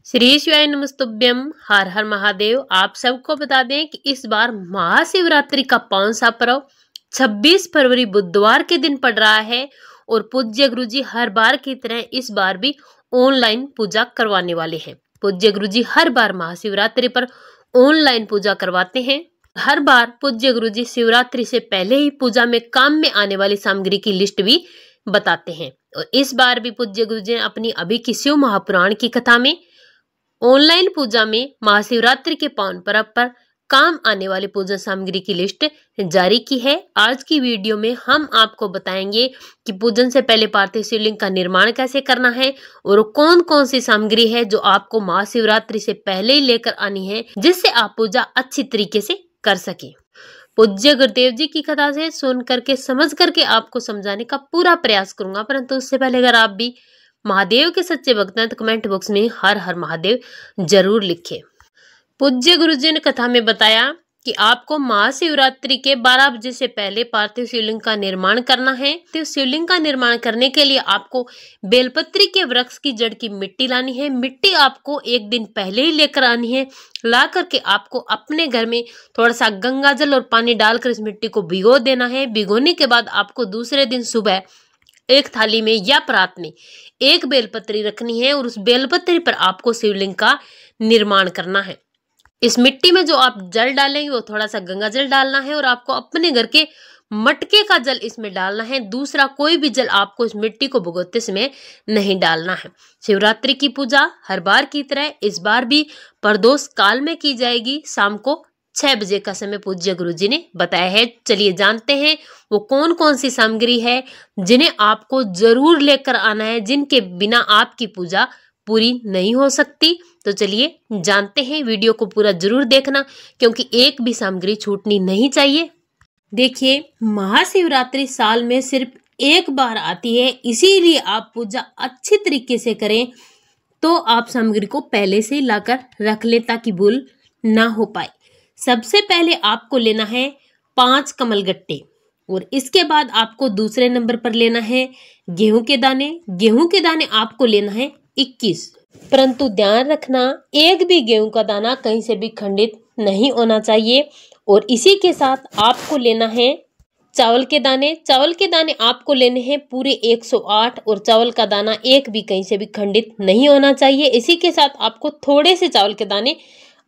श्री शिवाय नमस्तुभ्यम। हर हर महादेव। आप सबको बता दें कि इस बार महाशिवरात्रि का पावन सा पर्व 26 फरवरी बुधवार के दिन पड़ रहा है और पूज्य गुरुजी हर बार की तरह इस बार भी ऑनलाइन पूजा करवाने वाले हैं। पूज्य गुरुजी हर बार महाशिवरात्रि पर ऑनलाइन पूजा करवाते हैं। हर बार पूज्य गुरुजी शिवरात्रि से पहले ही पूजा में काम में आने वाली सामग्री की लिस्ट भी बताते हैं और इस बार भी पूज्य गुरुजी ने अपनी अभी की शिव महापुराण की कथा में ऑनलाइन पूजा में महाशिवरात्रि के पावन पर्व पर काम आने वाली पूजा सामग्री की लिस्ट जारी की है। आज की वीडियो में हम आपको बताएंगे कि पूजन से पहले पार्थिव शिवलिंग का निर्माण कैसे करना है और कौन कौन सी सामग्री है जो आपको महाशिवरात्रि से पहले ही लेकर आनी है, जिससे आप पूजा अच्छी तरीके से कर सके। पूज्य गुरुदेव जी की कथा से सुन करके समझ करके आपको समझाने का पूरा प्रयास करूंगा, परंतु उससे पहले अगर आप भी महादेव के सच्चे भक्त हैं तो कमेंट बॉक्स में हर हर महादेव जरूर लिखें। पूज्य गुरुजी ने कथा में बताया कि आपको महाशिवरात्रि के 12 बजे से पहले पार्थिव शिवलिंग का निर्माण करना है। तो शिवलिंग का निर्माण करने के लिए आपको बेलपत्री के वृक्ष की जड़ की मिट्टी लानी है। मिट्टी आपको एक दिन पहले ही लेकर आनी है। ला करके आपको अपने घर में थोड़ा सा गंगा जल और पानी डालकर इस मिट्टी को भिगो देना है। भिगोने के बाद आपको दूसरे दिन सुबह एक थाली में या परात में एक बेलपत्री रखनी है और उस बेलपत्री पर आपको शिवलिंग का निर्माण करना है। इस मिट्टी में जो आप जल डालेंगे वो थोड़ा सा गंगा जल डालना है और आपको अपने घर के मटके का जल इसमें डालना है। दूसरा कोई भी जल आपको इस मिट्टी को भिगोते समय नहीं डालना है। शिवरात्रि की पूजा हर बार की तरह इस बार भी प्रदोष काल में की जाएगी। शाम को 6 बजे का समय पूज्य गुरुजी ने बताया है। चलिए जानते हैं वो कौन कौन सी सामग्री है जिन्हें आपको जरूर लेकर आना है, जिनके बिना आपकी पूजा पूरी नहीं हो सकती। तो चलिए जानते हैं, वीडियो को पूरा जरूर देखना क्योंकि एक भी सामग्री छूटनी नहीं चाहिए। देखिए, महाशिवरात्रि साल में सिर्फ एक बार आती है, इसीलिए आप पूजा अच्छी तरीके से करें तो आप सामग्री को पहले से लाकर रख लें ताकि भूल ना हो पाए। सबसे पहले आपको लेना है 5 कमलगट्टे और इसके बाद आपको दूसरे नंबर पर लेना है गेहूं के दाने। गेहूं के दाने आपको लेना है 21, परंतु ध्यान रखना एक भी गेहूं का दाना कहीं से भी खंडित नहीं होना चाहिए। और इसी के साथ आपको लेना है चावल के दाने। चावल के दाने आपको लेने हैं पूरे 108 और चावल का दाना एक भी कहीं से भी खंडित नहीं होना चाहिए। इसी के साथ आपको थोड़े से चावल के दाने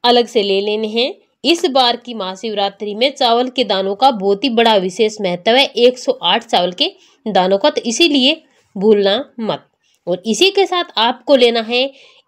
अलग से ले लेने हैं। इस बार की महाशिवरात्रि में चावल के दानों का बहुत ही बड़ा विशेष महत्व है, 108 चावल के दानों का, तो इसीलिए भूलना मत। और इसी के साथ आपको लेना है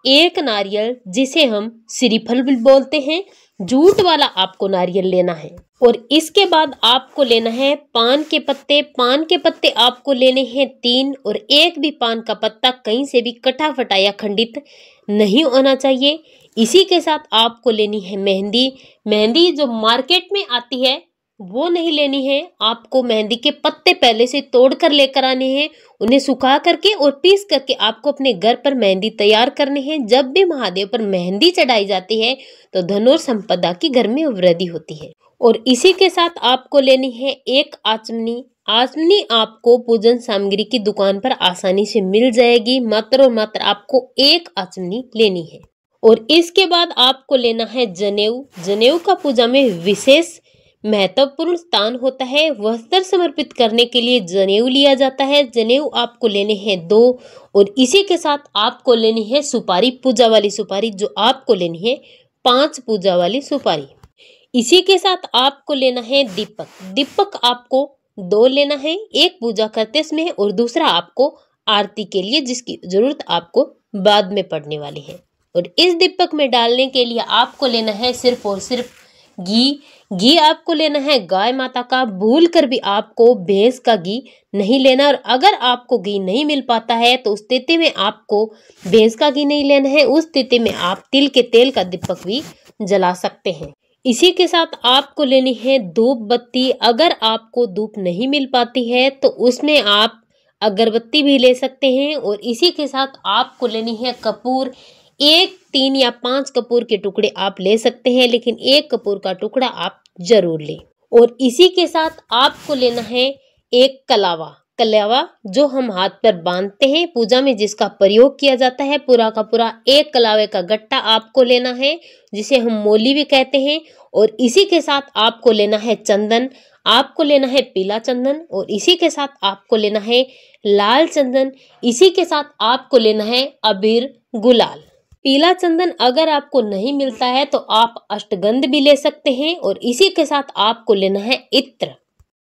एक नारियल, जिसे हम श्रीफल भी बोलते हैं, जूट वाला आपको नारियल लेना है। और इसके बाद आपको लेना है पान के पत्ते। पान के पत्ते आपको लेने हैं 3 और एक भी पान का पत्ता कहीं से भी कटा फटा या खंडित नहीं होना चाहिए। इसी के साथ आपको लेनी है मेहंदी। मेहंदी जो मार्केट में आती है वो नहीं लेनी है, आपको मेहंदी के पत्ते पहले से तोड़ कर लेकर आने हैं। उन्हें सुखा करके और पीस करके आपको अपने घर पर मेहंदी तैयार करने हैं। जब भी महादेव पर मेहंदी चढ़ाई जाती है तो धन और संपदा की घर में वृद्धि होती है। और इसी के साथ आपको लेनी है एक आचमनी। आचमनी आपको पूजन सामग्री की दुकान पर आसानी से मिल जाएगी। मात्र और मात्र आपको एक आचमनी लेनी है। और इसके बाद आपको लेना है जनेऊ। जनेऊ का पूजा में विशेष महत्वपूर्ण स्थान होता है। वस्त्र समर्पित करने के लिए जनेऊ लिया जाता है। जनेऊ आपको लेने हैं 2 और इसी के साथ आपको लेनी है सुपारी, पूजा वाली सुपारी, जो आपको लेनी है 5 पूजा वाली सुपारी। इसी के साथ आपको लेना है दीपक। दीपक आपको 2 लेना है, एक पूजा करते समय और दूसरा आपको आरती के लिए, जिसकी जरूरत आपको बाद में पड़ने वाली है। और इस दीपक में डालने के लिए आपको लेना है सिर्फ और सिर्फ घी। घी आपको लेना है गाय माता का। भूल कर भी आपको भैंस का घी नहीं लेना। और अगर आपको घी नहीं मिल पाता है तो उस स्थिति में आपको भैंस का घी नहीं लेना है। उस स्थिति में आप तिल के तेल का दीपक भी जला सकते हैं। इसी के साथ आपको लेनी है धूप बत्ती। अगर आपको धूप नहीं मिल पाती है तो उसमें आप अगरबत्ती भी ले सकते हैं। और इसी के साथ आपको लेनी है कपूर। 1, 3 या 5 कपूर के टुकड़े आप ले सकते हैं, लेकिन 1 कपूर का टुकड़ा आप जरूर लें। और इसी के साथ आपको लेना है एक कलावा। कलावा जो हम हाथ पर बांधते हैं पूजा में, जिसका प्रयोग किया जाता है, पूरा का पूरा 1 कलावे का गट्टा आपको लेना है, जिसे हम मोली भी कहते हैं। और इसी के साथ आपको लेना है चंदन, आपको लेना है पीला चंदन, और इसी के साथ आपको लेना है लाल चंदन, इसी के साथ आपको लेना है अबीर गुलाल। पीला चंदन अगर आपको नहीं मिलता है तो आप अष्टगंध भी ले सकते हैं, और इसी के साथ आपको लेना है इत्र।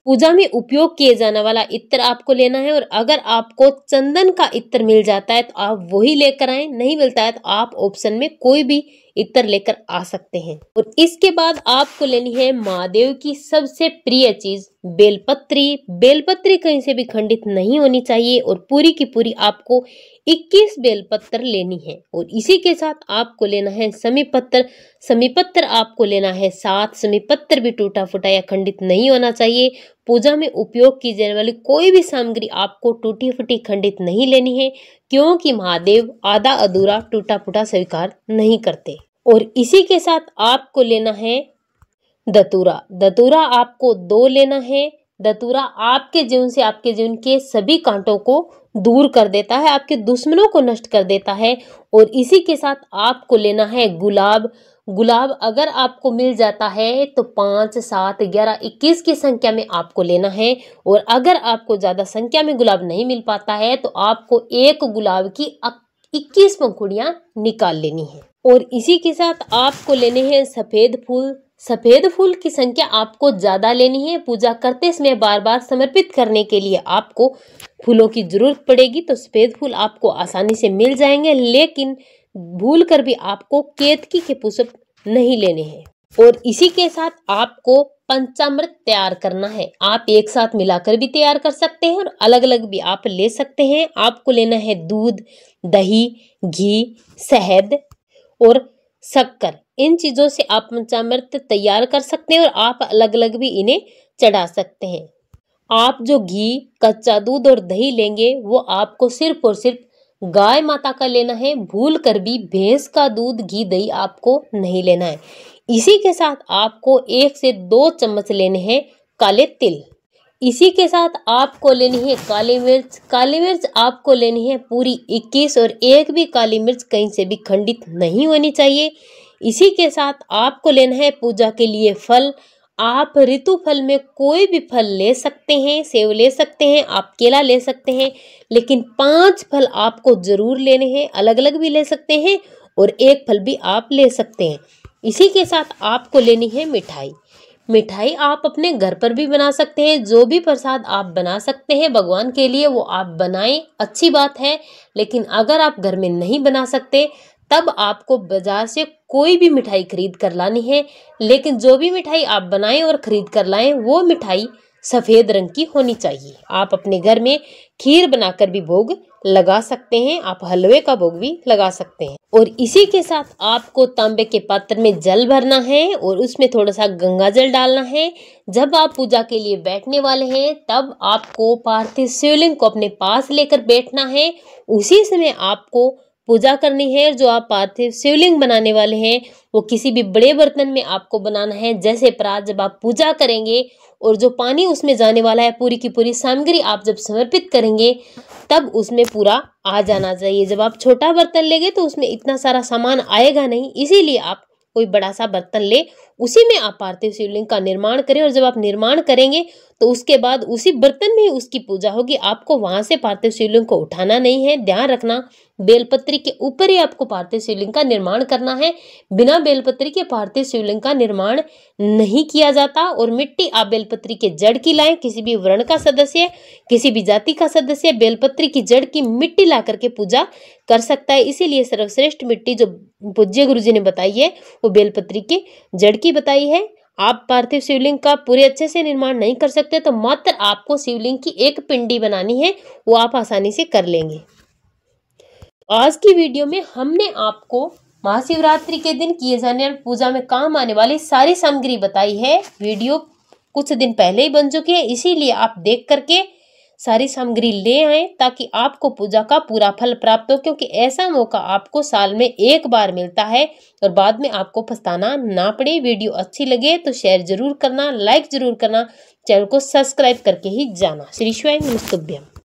पूजा में उपयोग किए जाने वाला इत्र आपको लेना है, और अगर आपको चंदन का इत्र मिल जाता है तो आप वही लेकर आए, नहीं मिलता है तो आप ऑप्शन में कोई भी इत्र लेकर आ सकते हैं। और इसके बाद आपको लेनी है महादेव की सबसे प्रिय चीज बेलपत्री। बेलपत्री कहीं से भी खंडित नहीं होनी चाहिए, और पूरी की पूरी आपको 21 बेलपत्र लेनी है। और इसी के साथ आपको लेना है समीपत्र। समीपत्र आपको लेना है 7। समीपत्र भी टूटा फूटा या खंडित नहीं होना चाहिए। पूजा में उपयोग की जाने वाली कोई भी सामग्री आपको टूटी फूटी खंडित नहीं लेनी है, क्योंकि महादेव आधा अधूरा टूटा फूटा स्वीकार नहीं करते। और इसी के साथ आपको लेना है धतूरा। धतूरा आपको 2 लेना है। धतूरा आपके जीवन से, आपके जीवन के सभी कांटों को दूर कर देता है, आपके दुश्मनों को नष्ट कर देता है। और इसी के साथ आपको लेना है गुलाब। गुलाब अगर आपको मिल जाता है तो 5, 7, 11, 21 की संख्या में आपको लेना है। और अगर आपको ज्यादा संख्या में गुलाब नहीं मिल पाता है तो आपको एक गुलाब की 21 पंखुड़ियां निकाल लेनी है। और इसी के साथ आपको लेने हैं सफेद फूल। सफेद फूल की संख्या आपको ज्यादा लेनी है। पूजा करते समय बार बार समर्पित करने के लिए आपको फूलों की जरूरत पड़ेगी, तो सफेद फूल आपको आसानी से मिल जाएंगे, लेकिन भूल कर भी आपको केतकी के पुष्प नहीं लेने हैं। और इसी के साथ आपको पंचामृत तैयार करना है। आप एक साथ मिलाकर भी तैयार कर सकते हैं और अलग अलग भी आप ले सकते हैं। आपको लेना है दूध, दही, घी, शहद और शक्कर। इन चीजों से आप पंचामृत तैयार कर सकते हैं और आप अलग अलग भी इन्हें चढ़ा सकते हैं। आप जो घी, कच्चा दूध और दही लेंगे वो आपको सिर्फ और सिर्फ गाय माता का लेना है। भूल कर भी भैंस का दूध, घी, दही आपको नहीं लेना है। इसी के साथ आपको 1 से 2 चम्मच लेने हैं काले तिल। इसी के साथ आपको लेनी है काली मिर्च। काली मिर्च आपको लेनी है पूरी 21, और एक भी काली मिर्च कहीं से भी खंडित नहीं होनी चाहिए। इसी के साथ आपको लेना है पूजा के लिए फल। आप ऋतु फल में कोई भी फल ले सकते हैं, सेब ले सकते हैं, आप केला ले सकते हैं, लेकिन 5 फल आपको जरूर लेने हैं। अलग अलग भी ले सकते हैं और एक फल भी आप ले सकते हैं। इसी के साथ आपको लेनी है मिठाई। मिठाई आप अपने घर पर भी बना सकते हैं। जो भी प्रसाद आप बना सकते हैं भगवान के लिए वो आप बनाएं, अच्छी बात है। लेकिन अगर आप घर में नहीं बना सकते तब आपको बाजार से कोई भी मिठाई खरीद कर लानी है। लेकिन जो भी मिठाई आप बनाएं और खरीद कर लाएं वो मिठाई सफेद रंग की होनी चाहिए। आप अपने घर में खीर बनाकर भी भोग लगा सकते हैं, आप हलवे का भोग भी लगा सकते हैं। और इसी के साथ आपको तांबे के पात्र में जल भरना है और उसमें थोड़ा सा गंगा जल डालना है। जब आप पूजा के लिए बैठने वाले हैं तब आपको पार्थिव शिवलिंग को अपने पास लेकर बैठना है। उसी समय आपको पूजा करनी है। जो आप पार्थिव शिवलिंग बनाने वाले हैं वो किसी भी बड़े बर्तन में आपको बनाना है। जैसे परात जब आप पूजा करेंगे और जो पानी उसमें जाने वाला है, पूरी की पूरी सामग्री आप जब समर्पित करेंगे तब उसमें पूरा आ जाना चाहिए। जब आप छोटा बर्तन लेंगे तो उसमें इतना सारा सामान आएगा नहीं, इसीलिए आप कोई बड़ा सा बर्तन ले, उसी में आप पार्थिव शिवलिंग का निर्माण करें। और जब आप निर्माण करेंगे तो उसके बाद उसी बर्तन में ही उसकी पूजा होगी। आपको वहां से पार्थिव शिवलिंग को उठाना नहीं है। ध्यान रखना, बेलपत्री के ऊपर ही आपको पार्थिव शिवलिंग का निर्माण करना है। बिना बेलपत्री के पार्थिव शिवलिंग का निर्माण नहीं किया जाता। और मिट्टी आप बेलपत्री के जड़ की लाएं। किसी भी वर्ण का सदस्य, किसी भी जाति का सदस्य बेलपत्री की जड़ की मिट्टी ला करके पूजा कर सकता है। इसीलिए सर्वश्रेष्ठ मिट्टी जो पूज्य गुरु जी ने बताई है वो बेलपत्री के जड़ की बताई है। आप पार्थिव शिवलिंग का पूरे अच्छे से निर्माण नहीं कर सकते तो मात्र आपको शिवलिंग की एक पिंडी बनानी है, वो आप आसानी से कर लेंगे। आज की वीडियो में हमने आपको महाशिवरात्रि के दिन किए जाने वाली पूजा में काम आने वाली सारी सामग्री बताई है। वीडियो कुछ दिन पहले ही बन चुकी है, इसीलिए आप देख करके सारी सामग्री ले आए ताकि आपको पूजा का पूरा फल प्राप्त हो। क्योंकि ऐसा मौका आपको साल में एक बार मिलता है और बाद में आपको पछताना ना पड़े। वीडियो अच्छी लगे तो शेयर जरूर करना, लाइक जरूर करना, चैनल को सब्सक्राइब करके ही जाना। श्री शिवाय नमस्तुभ्यम।